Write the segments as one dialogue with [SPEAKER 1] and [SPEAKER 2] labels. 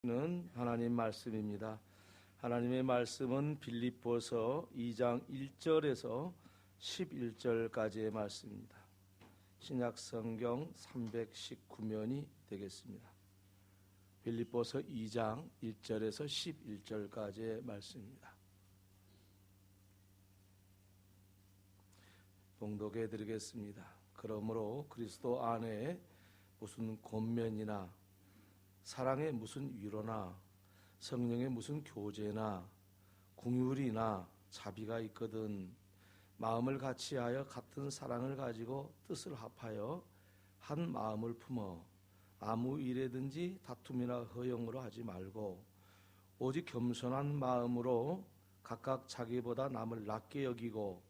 [SPEAKER 1] 는 하나님 말씀입니다. 하나님의 말씀은 빌립보서 2장 1절에서 11절까지의 말씀입니다. 신약 성경 319면이 되겠습니다. 빌립보서 2장 1절에서 11절까지의 말씀입니다. 봉독해 드리겠습니다. 그러므로 그리스도 안에 무슨 권면이나 사랑의 무슨 위로나 성령의 무슨 교제나 긍휼이나 자비가 있거든 마음을 같이하여 같은 사랑을 가지고 뜻을 합하여 한 마음을 품어 아무 일에든지 다툼이나 허용으로 하지 말고 오직 겸손한 마음으로 각각 자기보다 남을 낮게 여기고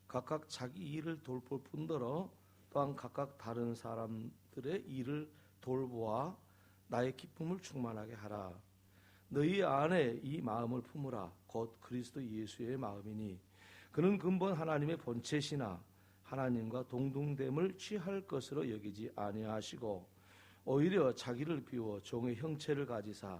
[SPEAKER 1] 각각 자기 일을 돌볼 뿐더러 또한 각각 다른 사람들의 일을 돌보아 나의 기쁨을 충만하게 하라. 너희 안에 이 마음을 품으라. 곧 그리스도 예수의 마음이니 그는 근본 하나님의 본체시나 하나님과 동등됨을 취할 것으로 여기지 아니하시고 오히려 자기를 비워 종의 형체를 가지사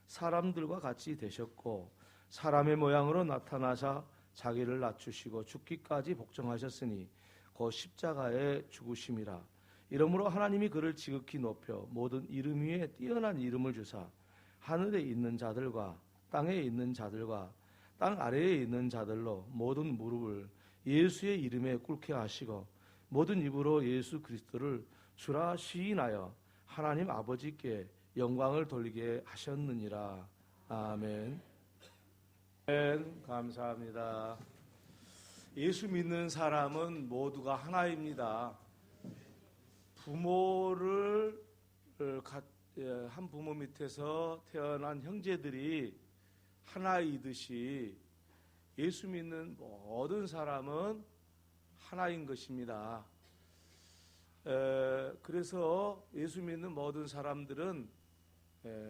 [SPEAKER 1] 사람들과 같이 되셨고 사람의 모양으로 나타나사 자기를 낮추시고 죽기까지 복종하셨으니 곧 십자가에 죽으심이라. 이러므로 하나님이 그를 지극히 높여 모든 이름 위에 뛰어난 이름을 주사 하늘에 있는 자들과 땅에 있는 자들과 땅 아래에 있는 자들로 모든 무릎을 예수의 이름에 꿇게 하시고 모든 입으로 예수 그리스도를 주라 시인하여 하나님 아버지께 영광을 돌리게 하셨느니라. 아멘. 감사합니다. 예수 믿는 사람은 모두가 하나입니다. 부모를 한 부모 밑에서 태어난 형제들이 하나이듯이 예수 믿는 모든 사람은 하나인 것입니다. 그래서 예수 믿는 모든 사람들은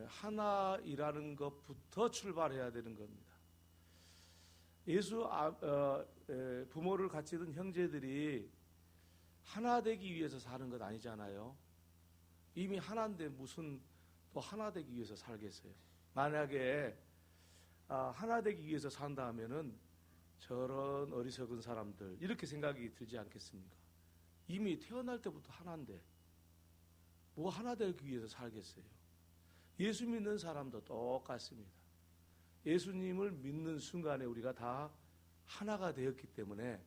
[SPEAKER 1] 하나이라는 것부터 출발해야 되는 겁니다. 부모를 같이 둔 형제들이 하나 되기 위해서 사는 것 아니잖아요. 이미 하나인데 무슨 또 하나 되기 위해서 살겠어요. 만약에 하나 되기 위해서 산다 하면은 저런 어리석은 사람들 이렇게 생각이 들지 않겠습니까? 이미 태어날 때부터 하나인데 뭐 하나 되기 위해서 살겠어요. 예수 믿는 사람도 똑같습니다. 예수님을 믿는 순간에 우리가 다 하나가 되었기 때문에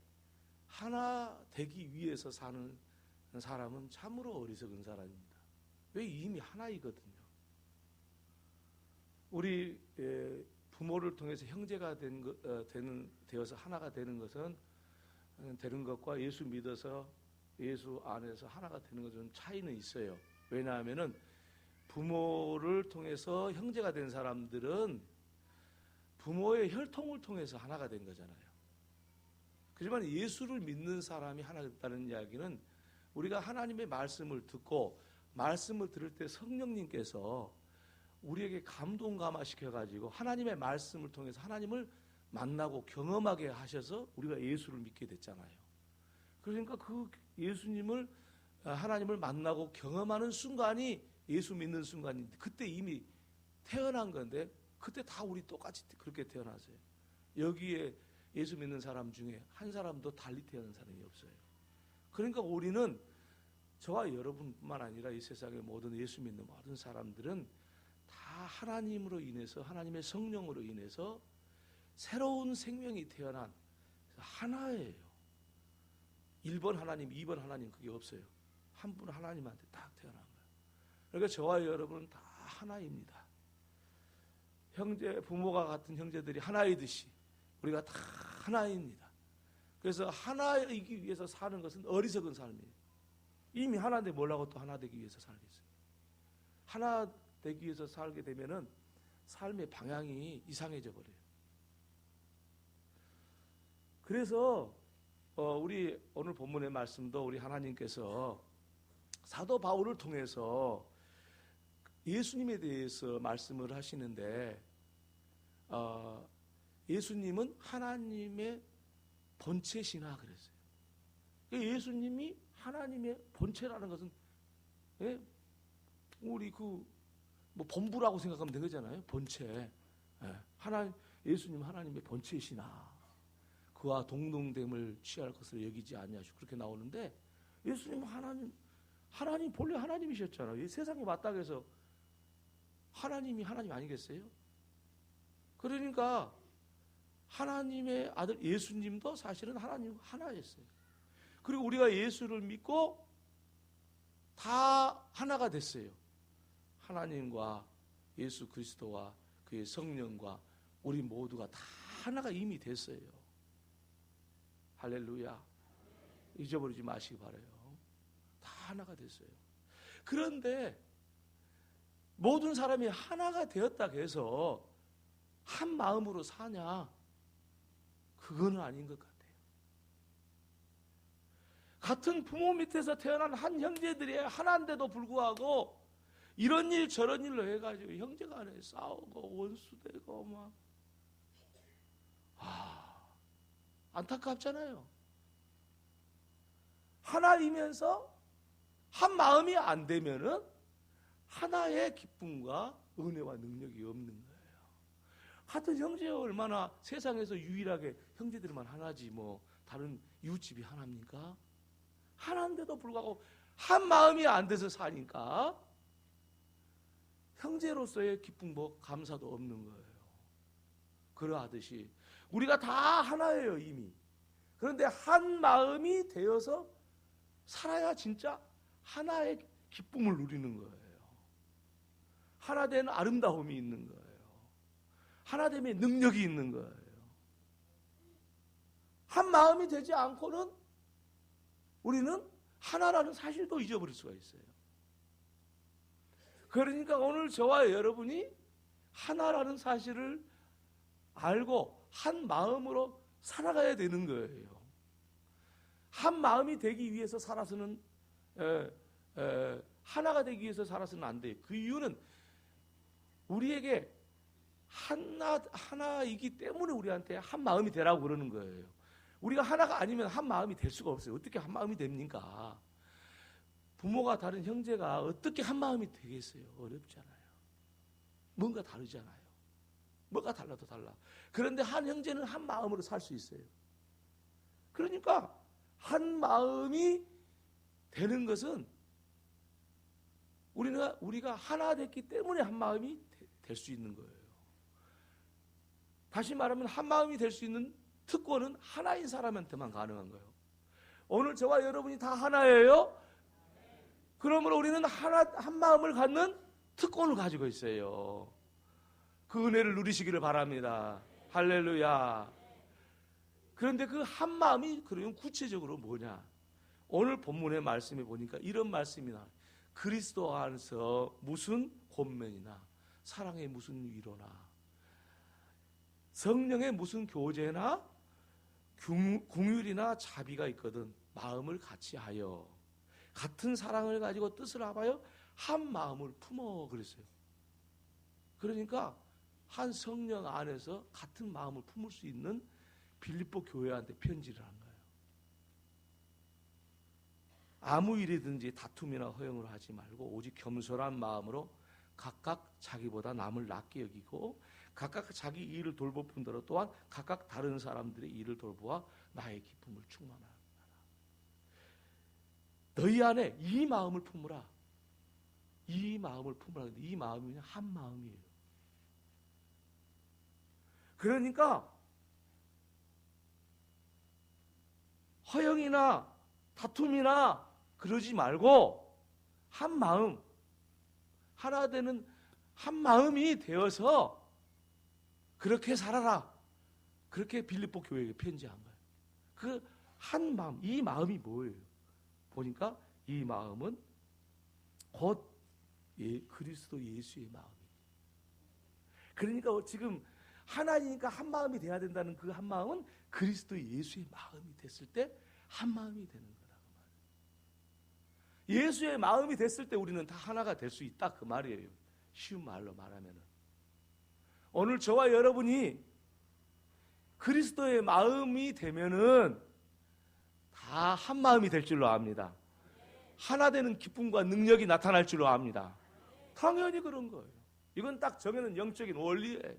[SPEAKER 1] 하나 되기 위해서 사는 사람은 참으로 어리석은 사람입니다. 왜? 이미 하나이거든요. 우리 부모를 통해서 형제가 되어서 하나가 되는 것과 예수 믿어서 예수 안에서 하나가 되는 것은 차이는 있어요. 왜냐하면은 부모를 통해서 형제가 된 사람들은 부모의 혈통을 통해서 하나가 된 거잖아요. 하지만 예수를 믿는 사람이 하나 됐다는 이야기는 우리가 하나님의 말씀을 듣고 말씀을 들을 때 성령님께서 우리에게 감동감화시켜가지고 하나님의 말씀을 통해서 하나님을 만나고 경험하게 하셔서 우리가 예수를 믿게 됐잖아요. 그러니까 그 예수님을 하나님을 만나고 경험하는 순간이 예수 믿는 순간인데 그때 이미 태어난 건데 그때 다 우리 똑같이 그렇게 태어났어요. 여기에 예수 믿는 사람 중에 한 사람도 달리 태어난 사람이 없어요. 그러니까 우리는 저와 여러분뿐만 아니라 이 세상의 모든 예수 믿는 모든 사람들은 다 하나님으로 인해서 하나님의 성령으로 인해서 새로운 생명이 태어난 하나예요. 1번 하나님, 2번 하나님 그게 없어요. 한 분 하나님한테 딱 태어난 거예요. 그러니까 저와 여러분은 다 하나입니다. 부모가 같은 형제들이 하나이듯이 우리가 다 하나입니다. 그래서 하나이기 위해서 사는 것은 어리석은 삶이에요. 이미 하나인데 뭐라고 또 하나 되기 위해서 살겠어요. 하나 되기 위해서 살게 되면은 삶의 방향이 이상해져 버려요. 그래서 우리 오늘 본문의 말씀도 우리 하나님께서 사도 바울을 통해서 예수님에 대해서 말씀을 하시는데 예수님은 하나님의 본체시나 그랬어요. 예수님이 하나님의 본체라는 것은 우리 뭐 본부라고 생각하면 되잖아요. 본체. 하나님, 예수님 하나님의 본체시나 그와 동등됨을 취할 것을 여기지 아니하시고 그렇게 나오는데, 예수님 하나님 본래 하나님이셨잖아요. 이 세상의 마땅해서 하나님이 하나님 아니겠어요? 그러니까 하나님의 아들 예수님도 사실은 하나님 하나였어요. 그리고 우리가 예수를 믿고 다 하나가 됐어요. 하나님과 예수 그리스도와 그의 성령과 우리 모두가 다 하나가 이미 됐어요. 할렐루야. 잊어버리지 마시기 바라요. 다 하나가 됐어요. 그런데 모든 사람이 하나가 되었다 해서 한 마음으로 사냐? 그거는 아닌 것 같아요. 같은 부모 밑에서 태어난 한 형제들이 하나인데도 불구하고 이런 일 저런 일로 해가지고 형제 간에 싸우고 원수되고 막 안타깝잖아요. 하나이면서 한 마음이 안 되면은 하나의 기쁨과 은혜와 능력이 없는 거예요. 같은 형제가 얼마나 세상에서 유일하게 형제들만 하나지 뭐 다른 이웃집이 하나입니까? 하나인데도 불구하고 한 마음이 안 돼서 사니까 형제로서의 기쁨 뭐 감사도 없는 거예요. 그러하듯이 우리가 다 하나예요 이미. 그런데 한 마음이 되어서 살아야 진짜 하나의 기쁨을 누리는 거예요. 하나 된 아름다움이 있는 거예요. 하나됨의 능력이 있는 거예요. 한 마음이 되지 않고는 우리는 하나라는 사실도 잊어버릴 수가 있어요. 그러니까 오늘 저와 여러분이 하나라는 사실을 알고 한 마음으로 살아가야 되는 거예요. 한 마음이 되기 위해서 살아서는 하나가 되기 위해서 살아서는 안 돼요. 그 이유는 우리에게 하나이기 때문에 우리한테 한 마음이 되라고 그러는 거예요. 우리가 하나가 아니면 한 마음이 될 수가 없어요. 어떻게 한 마음이 됩니까? 부모가 다른 형제가 어떻게 한 마음이 되겠어요? 어렵잖아요. 뭔가 다르잖아요. 뭐가 달라도 달라. 그런데 한 형제는 한 마음으로 살 수 있어요. 그러니까 한 마음이 되는 것은 우리가 하나 됐기 때문에 한 마음이 될 수 있는 거예요. 다시 말하면 한 마음이 될 수 있는 특권은 하나인 사람한테만 가능한 거예요. 오늘 저와 여러분이 다 하나예요. 그러므로 우리는 한 마음을 갖는 특권을 가지고 있어요. 그 은혜를 누리시기를 바랍니다. 할렐루야. 그런데 그 한 마음이 그러면 구체적으로 뭐냐? 오늘 본문의 말씀에 보니까 이런 말씀이 나와요. 그리스도 안에서 무슨 권면이나 사랑의 무슨 위로나 성령의 무슨 교제나 긍휼이나 자비가 있거든 마음을 같이 하여 같은 사랑을 가지고 뜻을 합하여 한 마음을 품어 그랬어요. 그러니까 한 성령 안에서 같은 마음을 품을 수 있는 빌립보 교회한테 편지를 한 거예요. 아무 일이든지 다툼이나 허용을 하지 말고 오직 겸손한 마음으로 각각 자기보다 남을 낫게 여기고 각각 자기 일을 돌볼 뿐더러 또한 각각 다른 사람들의 일을 돌보아 나의 기쁨을 충만하라. 너희 안에 이 마음을 품으라. 이 마음을 품으라. 이 마음이 한 마음이에요. 그러니까 허영이나 다툼이나 그러지 말고 한 마음, 하나 되는 한 마음이 되어서 그렇게 살아라. 그렇게 빌립보 교회에게 편지한 거예요. 그 한 마음, 이 마음이 뭐예요? 보니까 이 마음은 곧 그리스도 예수의 마음이에요. 그러니까 지금 하나니까 한 마음이 돼야 된다는 그 한 마음은 그리스도 예수의 마음이 됐을 때 한 마음이 되는 거라 그 말이에요. 예수의 마음이 됐을 때 우리는 다 하나가 될 수 있다 그 말이에요. 쉬운 말로 말하면은 오늘 저와 여러분이 그리스도의 마음이 되면은 다 한 마음이 될 줄로 압니다. 하나 되는 기쁨과 능력이 나타날 줄로 압니다. 당연히 그런 거예요. 이건 딱 정해놓은 영적인 원리예요.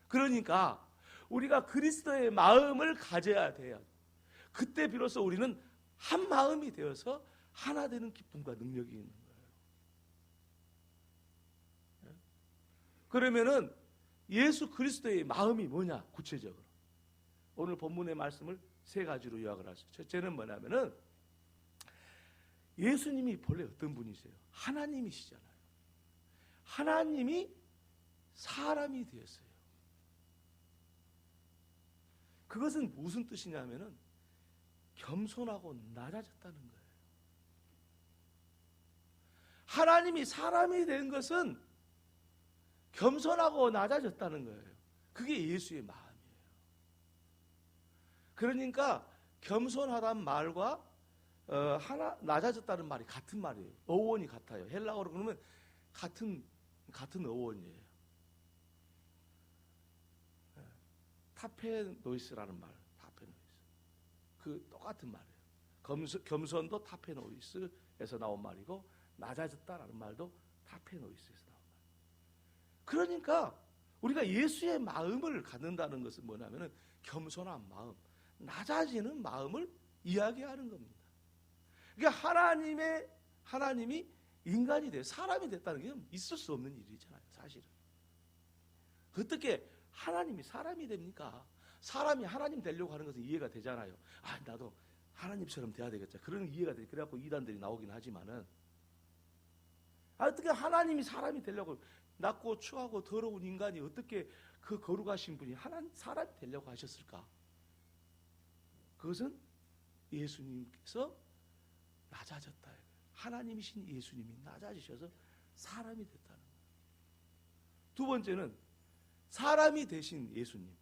[SPEAKER 1] 그러니까 우리가 그리스도의 마음을 가져야 돼요. 그때 비로소 우리는 한 마음이 되어서 하나 되는 기쁨과 능력이 있는 거예요. 그러면은 예수 그리스도의 마음이 뭐냐? 구체적으로 오늘 본문의 말씀을 세 가지로 요약을 할 수 있어요. 첫째는 뭐냐면은 예수님이 본래 어떤 분이세요? 하나님이시잖아요. 하나님이 사람이 되었어요. 그것은 무슨 뜻이냐면은 겸손하고 낮아졌다는 거예요. 하나님이 사람이 된 것은 겸손하고 낮아졌다는 거예요. 그게 예수의 마음이에요. 그러니까 겸손하다는 말과 낮아졌다는 말이 같은 말이에요. 어원이 같아요. 헬라어로 그러면 같은 어원이에요. 타페노이스라는 말, 타페노이스. 그 똑같은 말이에요. 겸손도 타페노이스에서 나온 말이고 낮아졌다라는 말도 타페노이스에서 나온 말이에요. 그러니까 우리가 예수의 마음을 갖는다는 것은 뭐냐면은 겸손한 마음, 낮아지는 마음을 이야기하는 겁니다. 그러니까 하나님이 인간이 돼 사람이 됐다는 게 있을 수 없는 일이잖아요, 사실은. 어떻게 하나님이 사람이 됩니까? 사람이 하나님 되려고 하는 것은 이해가 되잖아요. 아, 나도 하나님처럼 돼야 되겠다. 그런 이해가 돼. 그래갖고 이단들이 나오긴 하지만은 어떻게 하나님이 사람이 되려고 낮고 추하고 더러운 인간이 어떻게 그 거룩하신 분이 사람이 되려고 하셨을까? 그것은 예수님께서 낮아졌다. 하나님이신 예수님이 낮아지셔서 사람이 됐다는 거예요. 두 번째는 사람이 되신 예수님,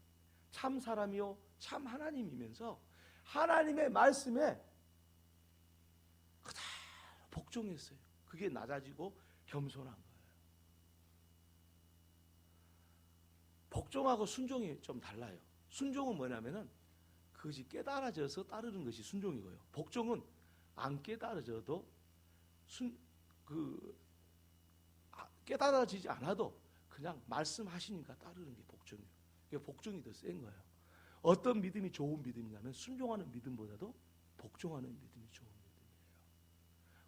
[SPEAKER 1] 참 사람이요 참 하나님이면서 하나님의 말씀에 그대로 복종했어요. 그게 낮아지고 겸손한 거예요. 복종하고 순종이 좀 달라요. 순종은 뭐냐면은 그것이 깨달아져서 따르는 것이 순종이고요. 복종은 안 깨달아져도 깨달아지지 않아도 그냥 말씀하시니까 따르는 게 복종이에요. 이게 복종이 더 센 거예요. 어떤 믿음이 좋은 믿음이냐면 순종하는 믿음보다도 복종하는 믿음이 좋은 믿음이에요.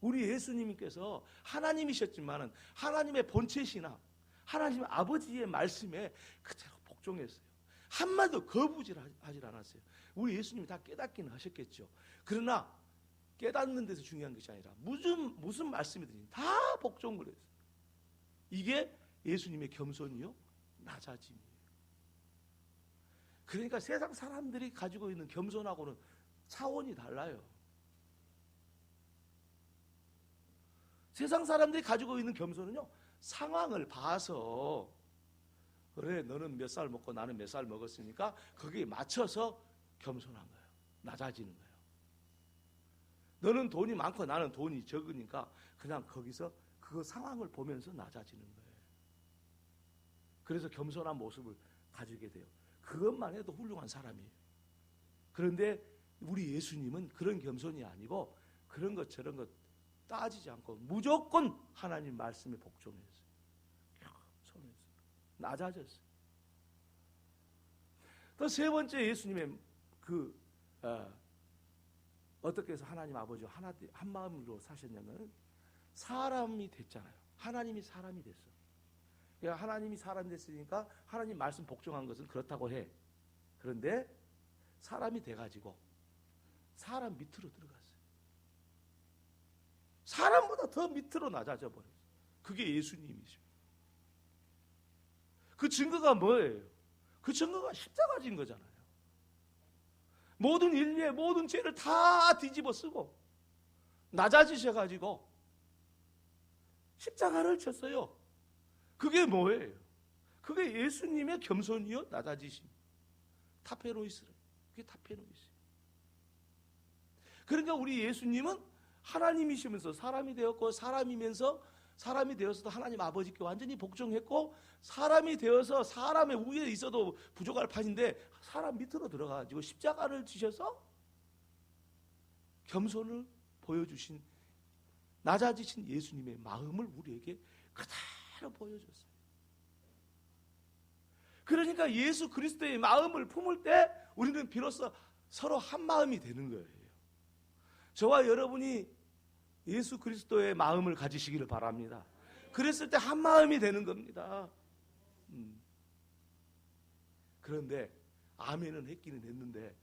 [SPEAKER 1] 우리 예수님께서 하나님이셨지만은 하나님의 본체시나 하나님 아버지의 말씀에 그대로 복종했어요. 한마디도 거부하지 않았어요. 우리 예수님이 다 깨닫기는 하셨겠죠. 그러나 깨닫는 데서 중요한 것이 아니라 무슨 말씀이든지 다 복종을 했어요. 이게 예수님의 겸손이요 낮아짐이에요. 그러니까 세상 사람들이 가지고 있는 겸손하고는 차원이 달라요. 세상 사람들이 가지고 있는 겸손은요 상황을 봐서 그래 너는 몇 살 먹고 나는 몇 살 먹었으니까 거기에 맞춰서 겸손한 거예요. 낮아지는 거예요. 너는 돈이 많고 나는 돈이 적으니까 그냥 거기서 그 상황을 보면서 낮아지는 거예요. 그래서 겸손한 모습을 가지게 돼요. 그것만 해도 훌륭한 사람이에요. 그런데 우리 예수님은 그런 겸손이 아니고 그런 것 저런 것 따지지 않고 무조건 하나님 말씀에 복종했어요. 겸손했어요. 낮아졌어요. 또 세 번째 예수님의 어떻게 해서 하나님 아버지와 한 마음으로 사셨냐면 사람이 됐잖아요. 하나님이 사람이 됐어. 그러니까 하나님이 사람이 됐으니까 하나님 말씀 복종한 것은 그렇다고 해. 그런데 사람이 돼가지고 사람 밑으로 들어갔어요. 사람보다 더 밑으로 낮아져 버렸어요. 그게 예수님이죠. 그 증거가 뭐예요? 그 증거가 십자가 진 거잖아요. 모든 인류의 모든 죄를 다 뒤집어 쓰고 낮아지셔가지고 십자가를 쳤어요. 그게 뭐예요? 그게 예수님의 겸손이요 낮아지심. 타페노이스래. 그게 타페노이스. 그러니까 우리 예수님은 하나님이시면서 사람이 되었고 사람이면서 사람이 되어서도 하나님 아버지께 완전히 복종했고 사람이 되어서 사람의 위에 있어도 부족할 판인데 사람 밑으로 들어가가지고 십자가를 지셔서 겸손을 보여주신 낮아지신 예수님의 마음을 우리에게 그대로 보여줬어요. 그러니까 예수 그리스도의 마음을 품을 때 우리는 비로소 서로 한 마음이 되는 거예요. 저와 여러분이 예수 그리스도의 마음을 가지시기를 바랍니다. 그랬을 때 한 마음이 되는 겁니다. 그런데 아멘은 했기는 했는데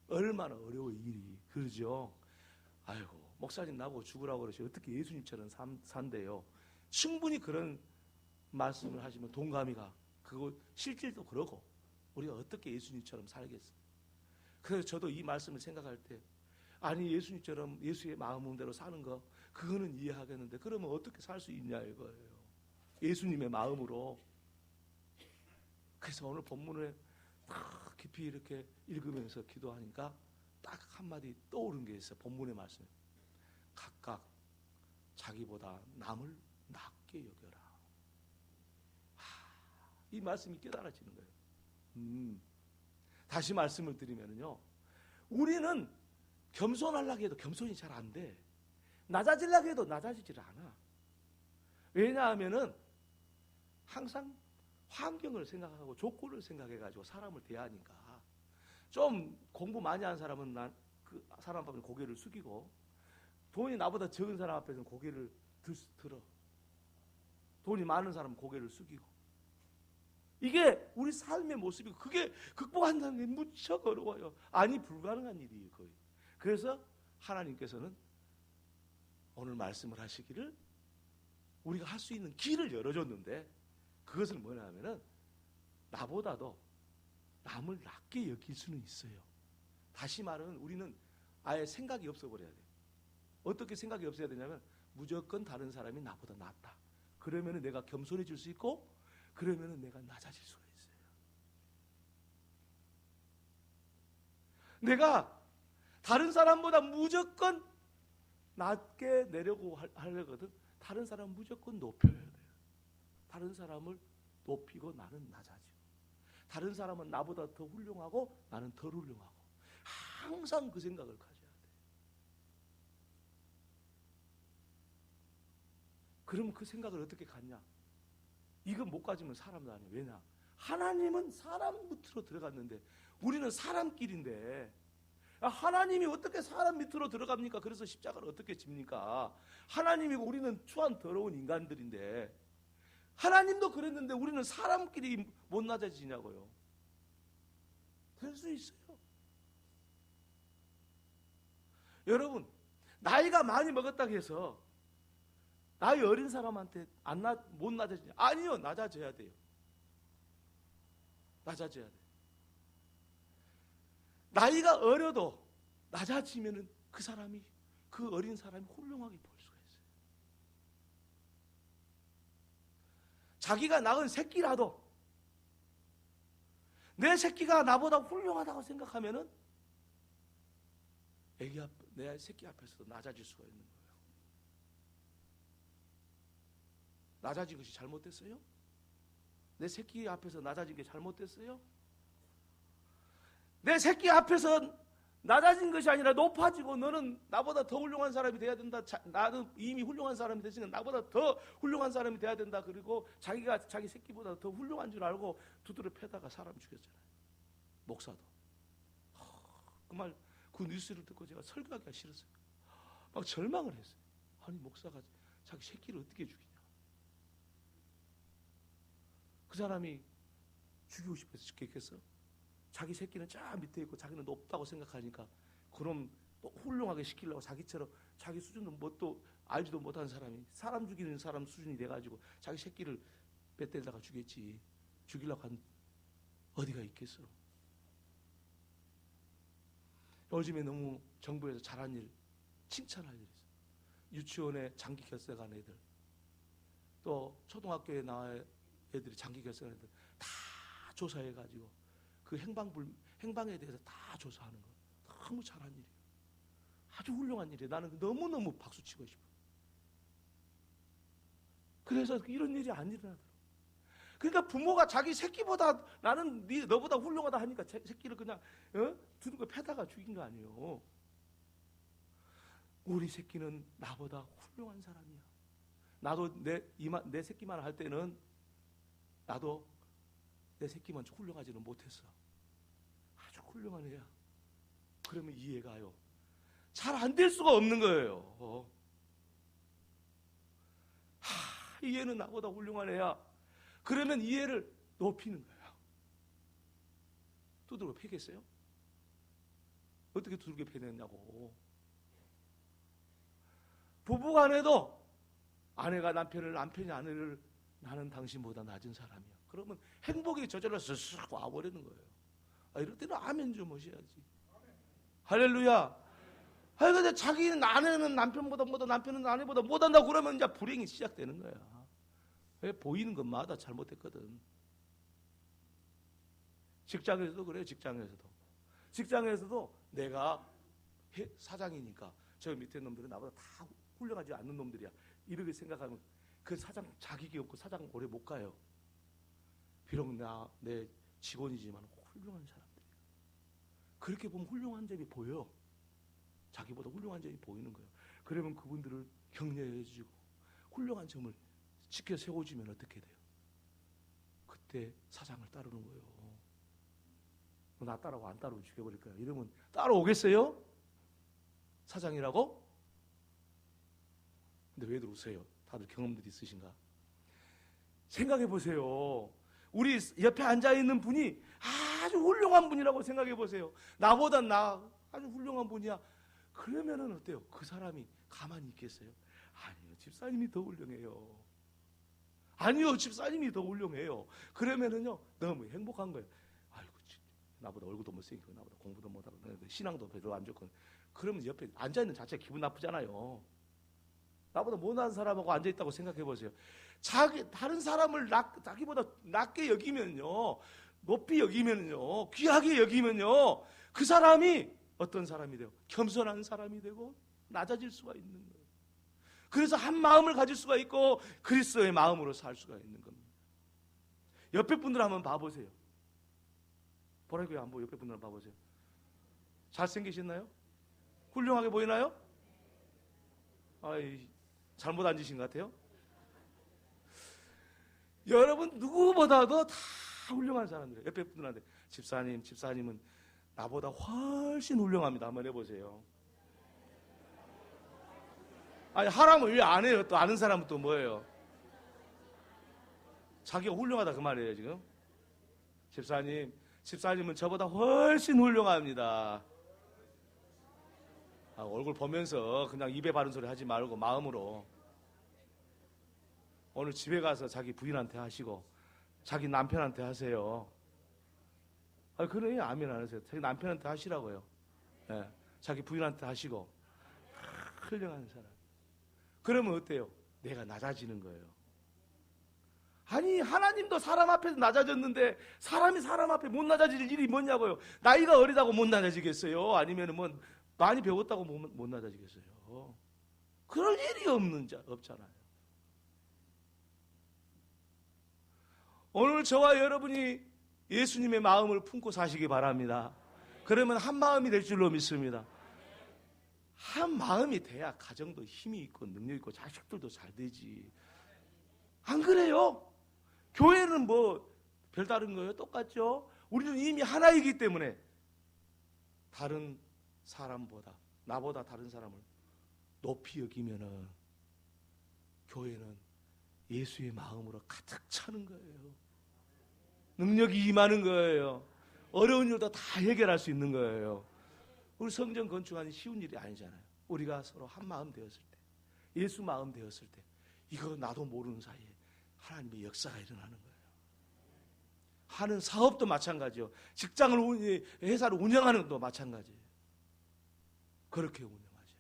[SPEAKER 1] 얼마나 어려워 일이. 그러죠. 아이고 목사님 나보고 죽으라고 그러시 어떻게 예수님처럼 산대요. 충분히 그런 말씀을 하시면 동감이 가. 그거 실질도 그러고 우리가 어떻게 예수님처럼 살겠어요. 그래서 저도 이 말씀을 생각할 때 아니 예수님처럼 예수의 마음대로 사는 거 그거는 이해하겠는데 그러면 어떻게 살 수 있냐 이거예요. 예수님의 마음으로. 그래서 오늘 본문을 딱 깊이 이렇게 읽으면서 기도하니까 딱 한마디 떠오른 게 있어요. 본문의 말씀. 각각 자기보다 남을 낮게 여겨라. 이 말씀이 깨달아지는 거예요. 다시 말씀을 드리면요, 우리는 겸손하려고 해도 겸손이 잘 안 돼. 낮아지려고 해도 낮아지질 않아. 왜냐하면은 항상 환경을 생각하고 조건을 생각해가지고 사람을 대하니까. 좀 공부 많이 한 사람은 그 사람 앞에 고개를 숙이고, 돈이 나보다 적은 사람 앞에서는 고개를 들어. 돈이 많은 사람은 고개를 숙이고. 이게 우리 삶의 모습이고, 그게 극복한다는 게 무척 어려워요. 아니 불가능한 일이에요 거의. 그래서 하나님께서는 오늘 말씀을 하시기를 우리가 할 수 있는 길을 열어줬는데, 그것은 뭐냐 하면은 나보다도 남을 낮게 여길 수는 있어요. 다시 말하면 우리는 아예 생각이 없어 버려야 돼요. 어떻게 생각이 없어야 되냐면 무조건 다른 사람이 나보다 낫다. 그러면은 내가 겸손해질 수 있고, 그러면은 내가 낮아질 수가 있어요. 내가 다른 사람보다 무조건 낮게 내려고 하려거든. 다른 사람은 무조건 높여야 돼요. 다른 사람을 높이고 나는 낮아지고, 다른 사람은 나보다 더 훌륭하고 나는 덜 훌륭하고, 항상 그 생각을 가져야 돼요. 그러면 그 생각을 어떻게 갖냐? 이건 못 가지면 사람도 아니에요. 왜냐? 하나님은 사람 밑으로 들어갔는데 우리는 사람끼리인데, 하나님이 어떻게 사람 밑으로 들어갑니까? 그래서 십자가를 어떻게 집니까? 하나님이고 우리는 추한 더러운 인간들인데, 하나님도 그랬는데 우리는 사람끼리 못 낮아지냐고요. 될 수 있어요. 여러분, 나이가 많이 먹었다고 해서 나이 어린 사람한테 못 낮아지냐? 아니요, 낮아져야 돼요. 낮아져야 돼요. 나이가 어려도 낮아지면은 그 사람이, 그 어린 사람이 훌륭하게 보일 수가 있어요. 자기가 낳은 새끼라도 내 새끼가 나보다 훌륭하다고 생각하면은 내 새끼 앞에서도 낮아질 수가 있는 거예요. 낮아진 것이 잘못됐어요? 내 새끼 앞에서 낮아진 게 잘못됐어요? 내 새끼 앞에서 낮아진 것이 아니라 높아지고, 너는 나보다 더 훌륭한 사람이 돼야 된다. 나는 이미 훌륭한 사람이 됐으니까 나보다 더 훌륭한 사람이 돼야 된다. 그리고 자기가 자기 새끼보다 더 훌륭한 줄 알고 두드려 패다가 사람 죽였잖아요. 목사도. 그 말, 그 뉴스를 듣고 제가 설교하기가 싫었어요. 막 절망을 했어요. 아니 목사가 자기 새끼를 어떻게 죽이냐. 그 사람이 죽이고 싶어서 죽겠겠어? 자기 새끼는 쫙 밑에 있고 자기는 높다고 생각하니까, 그럼 또 훌륭하게 시키려고 자기처럼, 자기 수준도 뭣도 알지도 못하는 사람이 사람 죽이는 사람 수준이 돼가지고 자기 새끼를 뱃대다가 죽였지. 죽이려고 한 어디가 있겠어? 요즘에 너무 정부에서 잘한 일, 칭찬할 일이 있어요. 유치원에 장기 결석한 애들, 또 초등학교에 나와 애들이 장기 결석한 애들 다 조사해가지고 그 행방에 대해서 다 조사하는 거 너무 잘한 일이에요. 아주 훌륭한 일이에요. 나는 너무너무 박수치고 싶어요. 그래서 이런 일이 안 일어나더라고요. 그러니까 부모가 자기 새끼보다 나는 너보다 훌륭하다 하니까 새끼를 그냥 두는 거 패다가 죽인 거 아니에요. 우리 새끼는 나보다 훌륭한 사람이야. 나도 내 새끼만 할 때는 나도 내 새끼만 훌륭하지는 못했어. 아주 훌륭한 애야. 그러면 이해가요. 잘 안 될 수가 없는 거예요. 이 애는 나보다 훌륭한 애야. 그러면 이 애를 높이는 거야. 두들겨 패겠어요? 어떻게 두들겨 패냈냐고. 부부간에도 아내가 남편을, 남편이 아내를 나는 당신보다 낮은 사람이야. 그러면 행복이 저절로 쓱 와버리는 거예요. 이럴 때는 아멘 좀 하셔야지. 할렐루야. 근데 자기는 아내는 남편보다 못하고 남편은 아내보다 못한다고 그러면 이제 불행이 시작되는 거야. 왜? 보이는 것마다 잘못했거든. 직장에서도 그래요. 직장에서도 내가 사장이니까 저 밑에 놈들은 나보다 다 훌륭하지 않는 놈들이야. 이렇게 생각하면 그 사장 자격이 없고 사장 오래 못 가요. 비록 내 직원이지만 훌륭한 사람들이야. 그렇게 보면 훌륭한 점이 보여. 자기보다 훌륭한 점이 보이는 거예요. 그러면 그분들을 격려해주고 훌륭한 점을 지켜 세워주면 어떻게 돼요? 그때 사장을 따르는 거예요. 나 따라오고 안 따라오면 죽여버릴 거야. 이러면 따라오겠어요? 사장이라고? 근데 왜들 웃어요? 다들 경험들이 있으신가? 생각해 보세요. 우리 옆에 앉아있는 분이 아주 훌륭한 분이라고 생각해 보세요. 나보다 아주 훌륭한 분이야. 그러면은 어때요? 그 사람이 가만히 있겠어요? 아니요, 집사님이 더 훌륭해요. 아니요, 집사님이 더 훌륭해요. 그러면은요, 너무 행복한 거예요. 아이고, 나보다 얼굴도 못생기고, 나보다 공부도 못하고, 신앙도 별로 안 좋고. 그러면 옆에 앉아있는 자체가 기분 나쁘잖아요. 나보다 못난 사람하고 앉아있다고 생각해 보세요. 다른 사람을 자기보다 낮게 여기면요, 높이 여기면요, 귀하게 여기면요, 그 사람이 어떤 사람이 돼요? 겸손한 사람이 되고 낮아질 수가 있는 거예요. 그래서 한 마음을 가질 수가 있고 그리스도의 마음으로 살 수가 있는 겁니다. 옆에 분들 한번 봐보세요. 보라고요. 한번 옆에 분들 한번 봐보세요. 잘생기셨나요? 훌륭하게 보이나요? 잘못 앉으신 것 같아요. 여러분 누구보다도 다 훌륭한 사람들이에요. 옆에 분들한테 집사님은 나보다 훨씬 훌륭합니다. 한번 해보세요. 하라면 왜 안 해요? 또 아는 사람은 또 뭐예요? 자기가 훌륭하다 그 말이에요 지금. 집사님은 저보다 훨씬 훌륭합니다. 얼굴 보면서 그냥 입에 바른 소리 하지 말고 마음으로. 오늘 집에 가서 자기 부인한테 하시고 자기 남편한테 하세요. 그래, 아멘 안 하세요. 자기 남편한테 하시라고요. 네, 자기 부인한테 하시고. 훌륭한 사람. 그러면 어때요? 내가 낮아지는 거예요. 아니, 하나님도 사람 앞에서 낮아졌는데 사람이 사람 앞에 못 낮아질 일이 뭐냐고요. 나이가 어리다고 못 낮아지겠어요? 아니면 뭐 많이 배웠다고 못 낮아지겠어요? 그럴 일이 없잖아요. 오늘 저와 여러분이 예수님의 마음을 품고 사시기 바랍니다. 그러면 한 마음이 될 줄로 믿습니다. 한 마음이 돼야 가정도 힘이 있고 능력 있고 자식들도 잘 되지. 안 그래요? 교회는 뭐 별다른 거예요? 똑같죠? 우리는 이미 하나이기 때문에 다른 사람보다, 나보다 다른 사람을 높이 여기면은 교회는 예수의 마음으로 가득 차는 거예요. 능력이 임하는 거예요. 어려운 일도 다 해결할 수 있는 거예요. 우리 성전 건축하는 쉬운 일이 아니잖아요. 우리가 서로 한 마음 되었을 때, 예수 마음 되었을 때, 이거 나도 모르는 사이에 하나님의 역사가 일어나는 거예요. 하는 사업도 마찬가지요. 직장을, 회사를 운영하는 것도 마찬가지예요. 그렇게 운영하죠.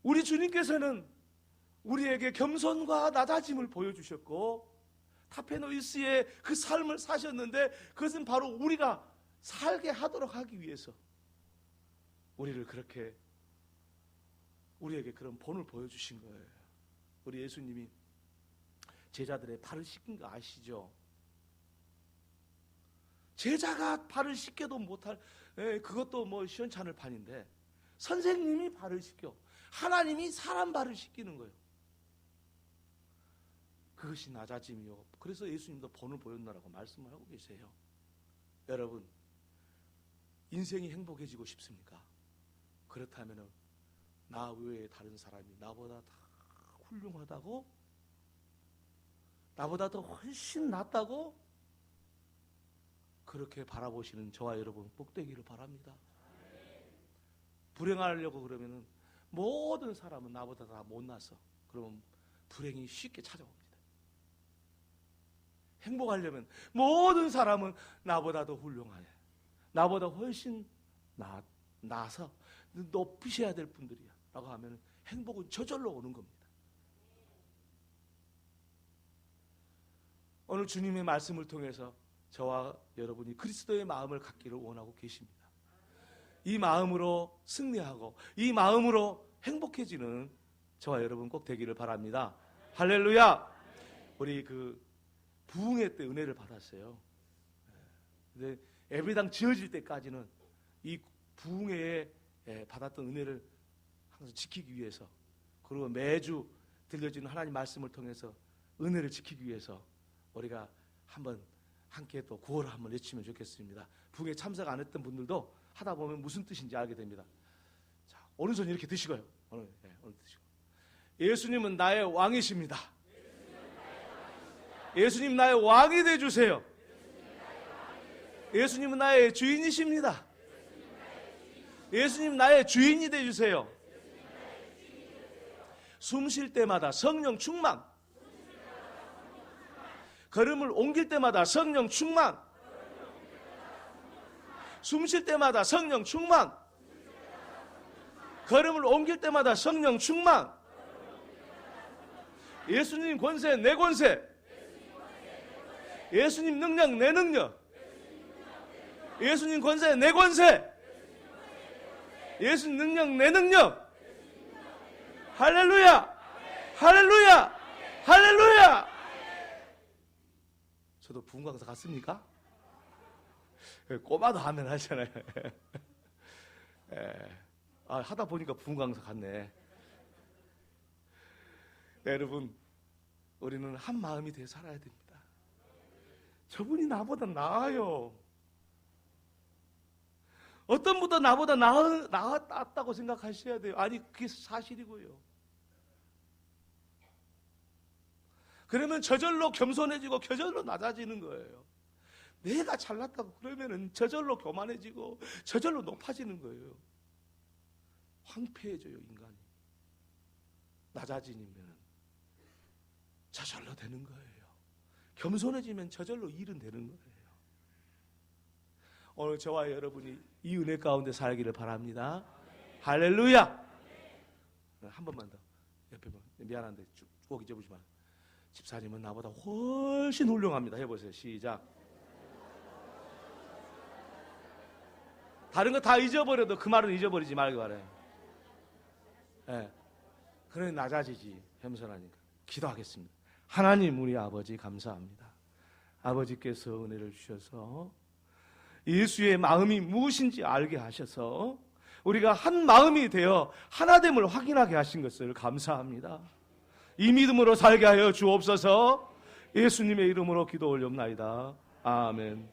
[SPEAKER 1] 우리 주님께서는 우리에게 겸손과 낮아짐을 보여주셨고 타페노이스의 그 삶을 사셨는데 그것은 바로 우리가 살게 하도록 하기 위해서 우리를 그렇게 우리에게 그런 본을 보여주신 거예요. 우리 예수님이 제자들의 발을 씻긴 거 아시죠? 제자가 발을 씻겨도 못할 그것도 뭐 시원찮을 판인데 선생님이 발을 씻겨 하나님이 사람 발을 씻기는 거예요. 그것이 낮아짐이요. 그래서 예수님도 본을 보였나라고 말씀을 하고 계세요. 여러분, 인생이 행복해지고 싶습니까? 그렇다면 나 외에 다른 사람이 나보다 다 훌륭하다고, 나보다 더 훨씬 낫다고 그렇게 바라보시는 저와 여러분 꼭 되기를 바랍니다. 불행하려고 그러면은 모든 사람은 나보다 다 못나서 그러면 불행이 쉽게 찾아옵니다. 행복하려면 모든 사람은 나보다 더 훌륭하네, 나보다 훨씬 나서 높이셔야 될 분들이야 라고 하면 행복은 저절로 오는 겁니다. 오늘 주님의 말씀을 통해서 저와 여러분이 그리스도의 마음을 갖기를 원하고 계십니다. 이 마음으로 승리하고 이 마음으로 행복해지는 저와 여러분 꼭 되기를 바랍니다. 할렐루야. 우리 그 부흥회 때 은혜를 받았어요. 근데 예배당 지어질 때까지는 이 부흥회에 받았던 은혜를 항상 지키기 위해서, 그리고 매주 들려주는 하나님 말씀을 통해서 은혜를 지키기 위해서 우리가 한번 함께 또 구호를 한번 외치면 좋겠습니다. 부흥회 참석 안 했던 분들도 하다 보면 무슨 뜻인지 알게 됩니다. 자, 오른손 이렇게 드시고요. 오늘 드시고. 예수님은 나의 왕이십니다. 예수님 나의 왕이 되어주세요. 예수님은 나의 주인이십니다. 예수님 나의 주인이 되어주세요. 숨 쉴 때마다 성령 충만, 걸음을 옮길 때마다 성령 충만, 숨 쉴 때마다 성령 충만, 걸음을 옮길 때마다 성령 충만. 예수님 권세 내 권세, 예수님 능력 내 능력, 예수님 권세 내 권세, 예수님 능력 내 능력. 할렐루야, 할렐루야, 할렐루야. 저도 부흥 강사 갔습니까? 꼬마도 하면 하잖아요. 하다 보니까 부흥 강사 갔네. 여러분, 우리는 한 마음이 되어 살아야 됩니다. 저분이 나보다 나아요. 어떤 분도 나보다 낫다고 생각하셔야 돼요. 아니, 그게 사실이고요. 그러면 저절로 겸손해지고 저절로 낮아지는 거예요. 내가 잘났다고 그러면은 저절로 교만해지고 저절로 높아지는 거예요. 황폐해져요, 인간이. 낮아지면 저절로 되는 거예요. 겸손해지면 저절로 일은 되는 거예요. 오늘 저와 여러분이 이 은혜 가운데 살기를 바랍니다. 할렐루야. 한 번만 더. 옆에 봐. 미안한데 꼭 잊어보지 마. 집사님은 나보다 훨씬 훌륭합니다. 해보세요. 시작. 다른 거 다 잊어버려도 그 말은 잊어버리지 말기 바라요. 그러니 낮아지지, 겸손하니까. 기도하겠습니다. 하나님, 우리 아버지 감사합니다. 아버지께서 은혜를 주셔서 예수의 마음이 무엇인지 알게 하셔서 우리가 한 마음이 되어 하나됨을 확인하게 하신 것을 감사합니다. 이 믿음으로 살게 하여 주옵소서. 예수님의 이름으로 기도 올려옵나이다. 아멘.